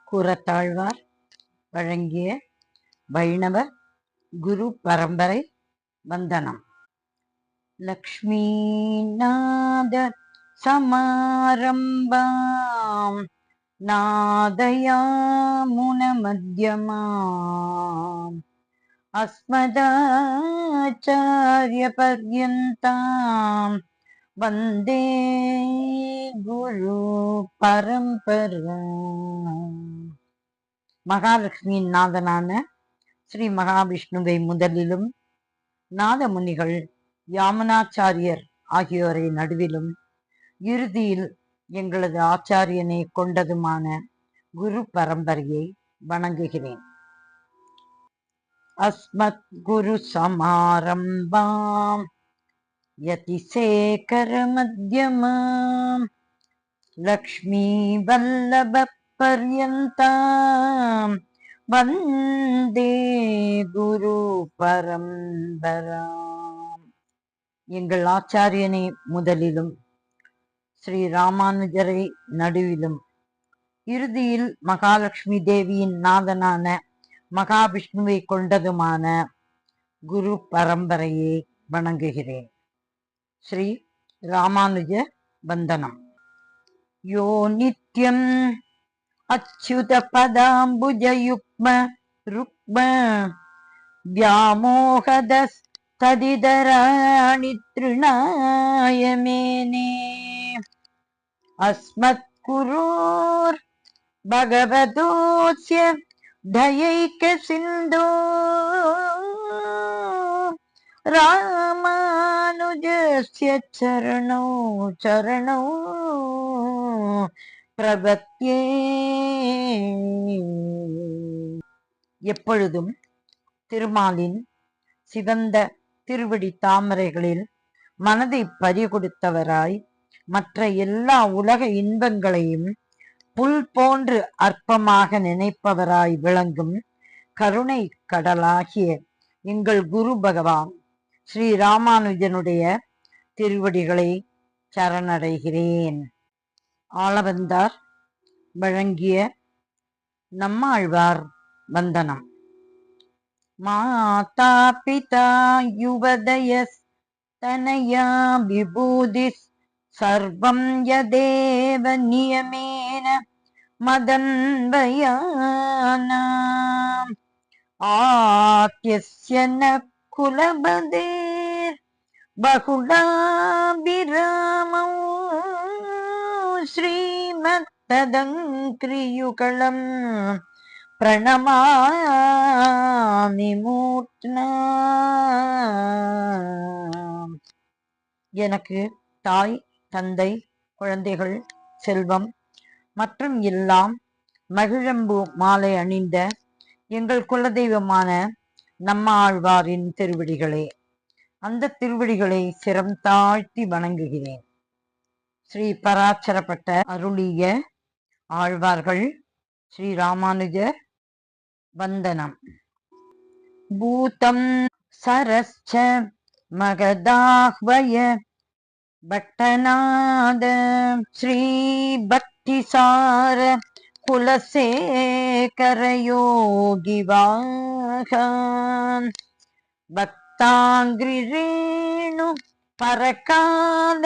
கூறத்தாழ்வார் வழங்கிய வைணவ குரு பரம்பரை வந்தனம். லக்ஷ்மீநாத சமாரம்பாம் நாதயாமுன மத்யமாம் அஸ்மதாச்சார்ய பர்யந்தாம் வந்தே குரு பரம்பரா. மகாலட்சுமியின் நாதனான ஸ்ரீ மகாவிஷ்ணுவை முதலிலும், நாதமுனிகள் யாமுனாச்சாரியர் ஆகியோரை நடுவிலும், இறுதியில் எங்களது ஆச்சாரியனை கொண்டதுமான குரு பரம்பரையை வணங்குகிறேன். அஸ்மத் குரு சமாரம்பாம் யதிசேகர மத்யமாம் லக்ஷ்மி வல்லப பர்யந்தாம் வந்தே குரு பரம்பராம். எங்கள் ஆச்சாரியனை முதலிலும், ஸ்ரீ ராமானுஜரை நடுவிலும், இறுதியில் மகாலட்சுமி தேவியின் நாதனான மகாவிஷ்ணுவை கொண்டதுமான குரு பரம்பரையை வணங்குகிறேன். ஸ்ரீ ராமானுஜ வந்தனம். யோ நித்யம் அச்சுத பதாம்புஜயுக்ம ருக்ம வியாமோகதஸ் ததிதராணி த்ருணாய மேனே அஸ்மத் குரோர் பகவதோஸ்ய தயைக சிந்தோ ராமானுஜஸ்ய சரணோ சரணோ பிரபத்யே. எப்பொழுதும் திருமாலின் சிவந்த திருவடி தாமரைகளில் மனதை பறிகொடுத்தவராய், மற்ற எல்லா உலக இன்பங்களையும் புல் போன்று அற்பமாக நினைப்பவராய் விளங்கும் கருணை கடலாகிய எங்கள் குரு பகவான் ஸ்ரீ ராமானுஜனுடைய திருவடிகளை சரணடைகிறேன். ஆளவந்தார் வழங்கிய நம்மாழ்வார் வந்தனம். மாதா பிதா யுவதயஸ் தனயா விபூதிஸ் சர்வம் யதேவ நியமேன மதன்வயானாம் ஆத்யஸ்ய ந குலபதேர் பகுலாபிராமோ ஸ்ரீமத்ததங்கிரியுகலம் பிரணமாமி மூர்த்னா. எனக்கு தாய், தந்தை, குழந்தைகள், செல்வம் மற்றும் எல்லாம் மகிழம்பூ மாலை அணிந்த எங்கள் குலதெய்வமான நம்மாழ்வாரின் திருவடிகளே. அந்த திருவடிகளை சிரம் தாழ்த்தி வணங்குகிறேன். ஸ்ரீ பராச்சரப்பட்ட அருளிய ஆழ்வார்கள் ஸ்ரீ ராமானுஜர் வந்தனம். பூதம் சரஸ்ச மகதாஹ்வய பட்டநாத ஸ்ரீ பக்திசார குலசேகர யோகிவாகான் பக்தாங்கிரேணு பரகால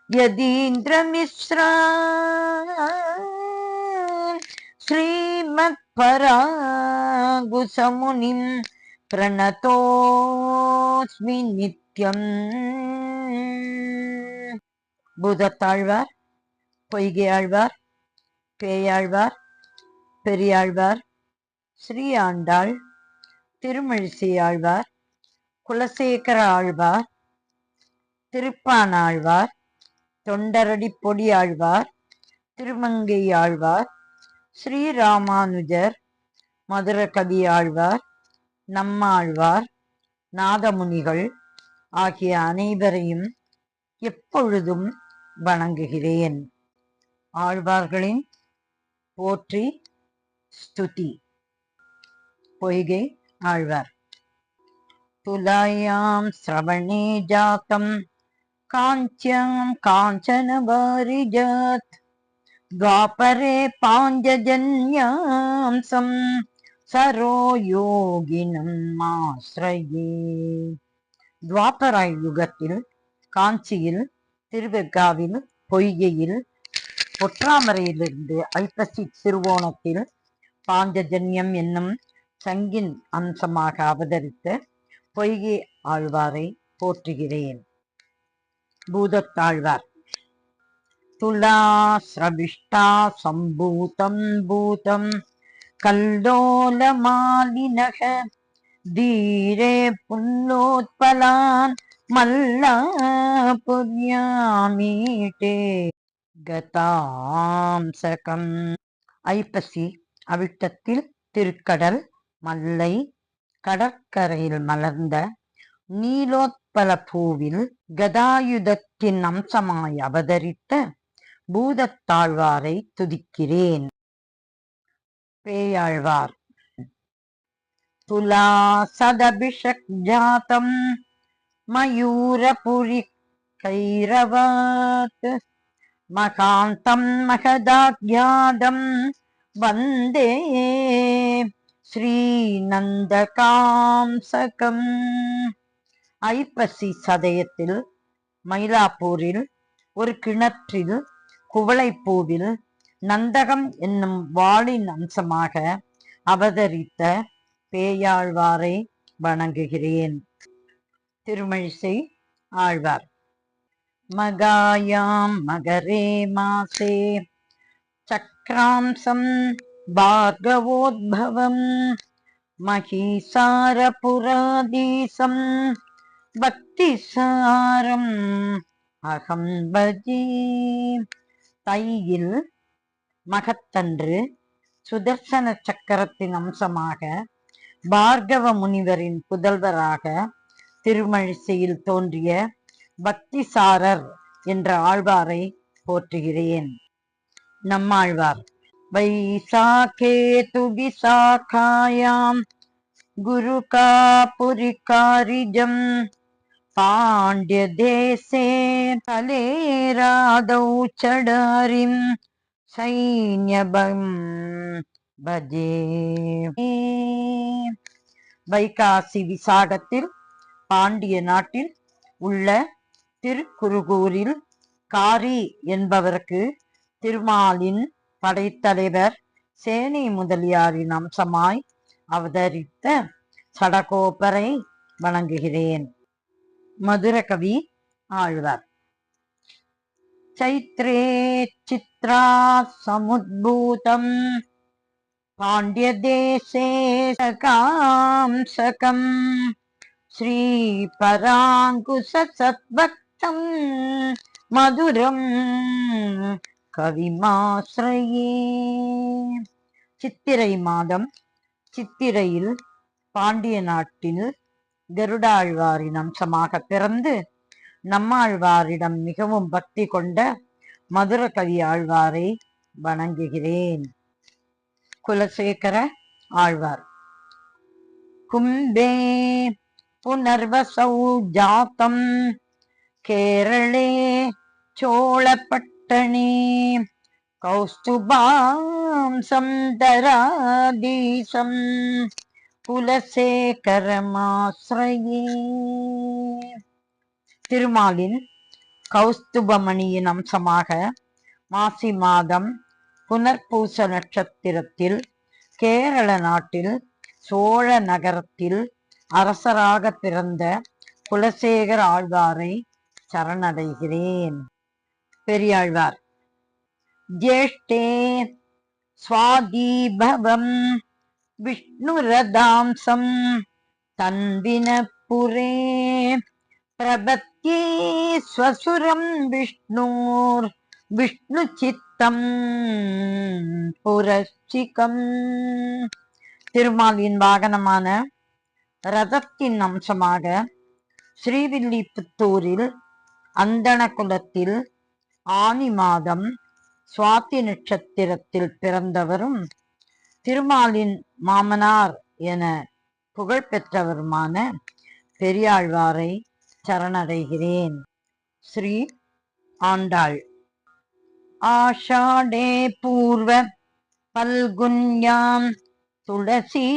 யதீந்திர மிஸ்ரா ஸ்ரீமத் பராங்குசமுனிம் பிரணதோஸ்மி நித்யம். பூதத்தாழ்வார், பொய்கை ஆழ்வார், பேயாழ்வார், பெரியாழ்வார், ஸ்ரீ ஆண்டாள், திருமழிசை ஆழ்வார், குலசேகர ஆழ்வார், திருப்பானாழ்வார், தொண்டரடி பொடி ஆழ்வார், திருமங்கை ஆழ்வார், ஸ்ரீராமானுஜர், மதுரகவி ஆழ்வார், நம்மாழ்வார், நாதமுனிகள் ஆகிய அனைவரையும் எப்பொழுதும் வணங்குகிறேன். ஆழ்வார்களின் போற்றி ஸ்துதி. பொய்கை ஆழ்வார். துலாயாம் ஸ்ரவணே ஜாத்தம் காஞ்சியாம் காஞ்சன வாரிஜாத் द्वापरे पाञ्चजन्यां சரோ யோகினம் ஆஸ்ரயே. துவாபர யுகத்தில் காஞ்சியில், திருவெக்காவில், பொய்கையில், பொற்றாமரையிலிருந்து ஐப்பசி திருவோணத்தில் பாஞ்சஜன்யம் என்னும் சங்கின் அம்சமாக அவதரித்த பொய்கை ஆழ்வாரை போற்றுகிறேன். பூதத்தாழ்வார். துலா ஸ்ரவிஷ்டா சம்பூதம் பூதம் கல்லோலமாலினக தீரே புல்லோத்பலான் மல்லாபுர்யாமீட்டே கதாம்சகம். ஐப்பசி அவிட்டத்தில் திருக்கடல் மல்லை கடற்கரையில் மலர்ந்த நீலோத்பல பூவில் கதாயுதத்தின் அம்சமாய் அவதரித்த பூதத்தாழ்வாரை துதிக்கிறேன். பேயாழ்வார். துலா சதபிஷக் ஜாதம் மயூரபுரி கைரவாத் மகாந்தம் மகதாக்யாதம் வந்தே ஸ்ரீநந்தகாம்சகம். ஐப்பசி சதயத்தில் மயிலாப்பூரில் ஒரு கிணற்றில் குவளைப்பூவில் நந்தகம் என்னும் வாளின் அம்சமாக அவதரித்த பேயாழ்வாரை வணங்குகிறேன். திருமழிசை ஆழ்வார். மகாயாம் மகரே மாசே சக்ராம்சம் பார்கவோத்பவம் மகீசாரபுராதீசம் பக்திசாரம் அகம் பஜே. தையில் மகத்தன்று சுதர்சன சக்கரத்தின் அம்சமாக பார்கவ முனிவரின் புதல்வராக திருமழிசையில் தோன்றிய பக்திசாரர் என்ற ஆழ்வாரை போற்றுகிறேன். நம்மாழ்வார். வைசாகே துவிசாகாயாம் குருகாபுரிகாரிஜம் பாண்டிய தேசே கலேராதௌ சடாரிம் சைன்யபம் பஜே. வைகாசி விசாகத்தில் பாண்டிய நாட்டில் உள்ள திருக்குருகூரில் காரி என்பவருக்கு திருமாலின் படைத்தலைவர் சேனை முதலியாரின் அம்சமாய் அவதரித்த சடகோபரை வணங்குகிறேன். மதுரகவி ஆழ்வார். சைத்ரே சித்ரா சமுத்பூதம் பாண்டிய தேசே சகாம்சகம் ஸ்ரீ பராங்குச சத்பக்தம் மதுரம் கவிமாஸ்ரயே. சித்திரை மாதம் சித்திரையில் பாண்டிய நாட்டில் கருடாழ்வாரின் அம்சமாக பிறந்து நம்மாழ்வாரிடம் மிகவும் பக்தி கொண்ட மதுரகவி ஆழ்வாரை வணங்குகிறேன். குலசேகர ஆழ்வார். கும்பே புனர்வசௌ ஜாத்தம் கேரளே சோழப்பட்டணே கௌஸ்துபாம்சம் தராதீசம் குலசேகரமாஸ்ரயே. திருமாலின் கௌஸ்துபமணியின் அம்சமாக மாசி மாதம் புனர்பூச நட்சத்திரத்தில் கேரள நாட்டில் சோழ நகரத்தில் அரசராக பிறந்த குலசேகர ஆழ்வாரை சரணடைகிறேன். பெரியாழ்வார். ஜேஷ்டே ஸ்வாதீபவம் விஷ்ணுரதாம்சம் தன்வினப்புரே பிரபத்யே ஸ்வசுரம் விஷ்ணூர் விஷ்ணு சித்தம் புரஸ்சிகம். திருமாலின் வாகனமான ரதத்தின் அம்சமாக ஸ்ரீவில்லிபுத்தூரில் அந்தண குலத்தில் ஆனி மாதம் சுவாதி நட்சத்திரத்தில் பிறந்தவரும் திருமாலின் மாமனார் என புகழ்பெற்றவருமான பெரியாழ்வாரை சரணடைகிறேன். ஸ்ரீ ஆண்டாள். आषाढे पूर्व फल्गुन्यां तुलसी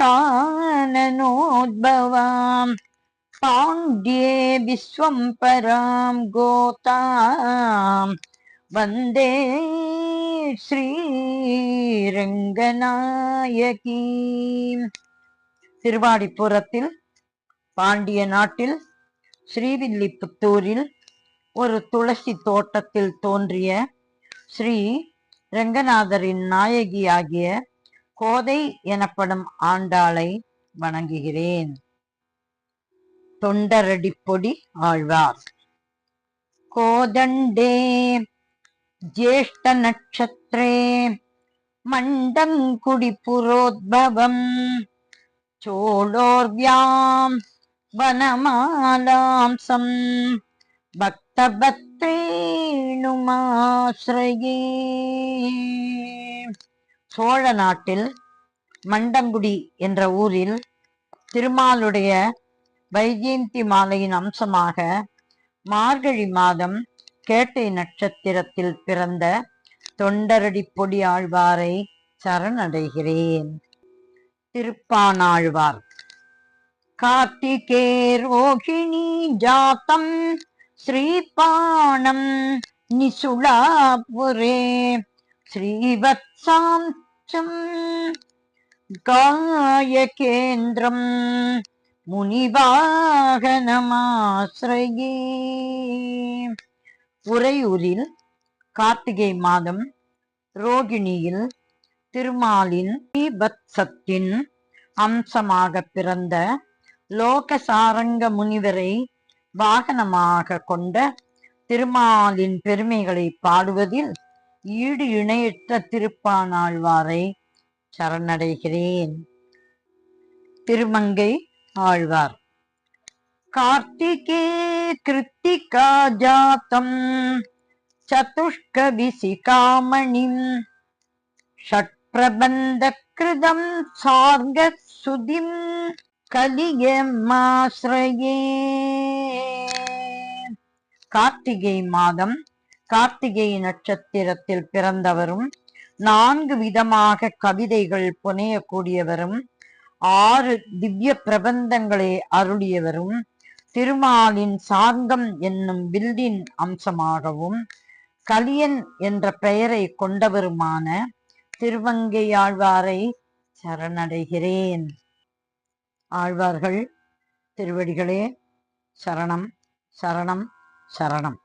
काननोद्भवां पाण्ड्ये विश्वम्भरां गोतां वन्दे ஸ்ரீரங்கநாயகீம். திருவாடிப்புறத்தில் பாண்டிய நாட்டில் ஸ்ரீவில்லிபுத்தூரில் ஒரு துளசி தோட்டத்தில் தோன்றிய ஸ்ரீ ரங்கநாதரின் நாயகியாகிய கோதை எனப்படும் ஆண்டாளை வணங்குகிறேன். தொண்டரடிப்பொடி ஆழ்வார். கோதண்டே ஜேஷ்ட நட்சத்திரே மண்டங்குடி புரோத்பவம் சோழோர்வியாம் வனமாலாம்சம் பக்தபத்ரேணுமாஸ்ரயே. சோழ நாட்டில் மண்டங்குடி என்ற ஊரில் திருமாலுடைய வைஜெயந்தி மாலையின் அம்சமாக மார்கழி மாதம் கேட்டை நட்சத்திரத்தில் பிறந்த தொண்டரடிப்பொடி ஆழ்வாரை சரணடைகிறேன். திருப்பானாழ்வார். கார்த்திகே ரோகிணி ஜாத்தம் ஸ்ரீபாணம் நிசுளாபுரே ஸ்ரீவத்சாம்சம் காயகேந்திரம் முனிவாகனமாஸ்ரயே. உறையூரில் கார்த்திகை மாதம் ரோகிணியில் திருமாலின் ஸ்ரீவத்சத்தின் அம்சமாக பிறந்த லோகசாரங்க முனிவரை வாகனமாக கொண்ட திருமாலின் பெருமைகளை பாடுவதில் ஈடு இணையற்ற திருப்பானாழ்வாரை சரணடைகிறேன். திருமங்கை ஆழ்வார். கார்த்திகே கிருத்திகா ஜாத்தம் சதுஷ்கவிசிகாமணிம் ஷட்பிரபந்த கிருதம் சார்க சுதிம் கலியமாஸ்ரயே. கார்த்திகை மாதம் கார்த்திகை நட்சத்திரத்தில் பிறந்தவரும் 4 விதமாக கவிதைகள் புனையக்கூடியவரும் 6 திவ்ய பிரபந்தங்களை அருளியவரும் திருமாலின் சார்கம் என்னும் வில்லின் அம்சமாகவும் கலியன் என்ற பெயரை கொண்டவருமான திருமங்கை ஆழ்வாரை சரணடைகிறேன். ஆழ்வார்கள் திருவடிகளே சரணம் சரணம் சரணம்.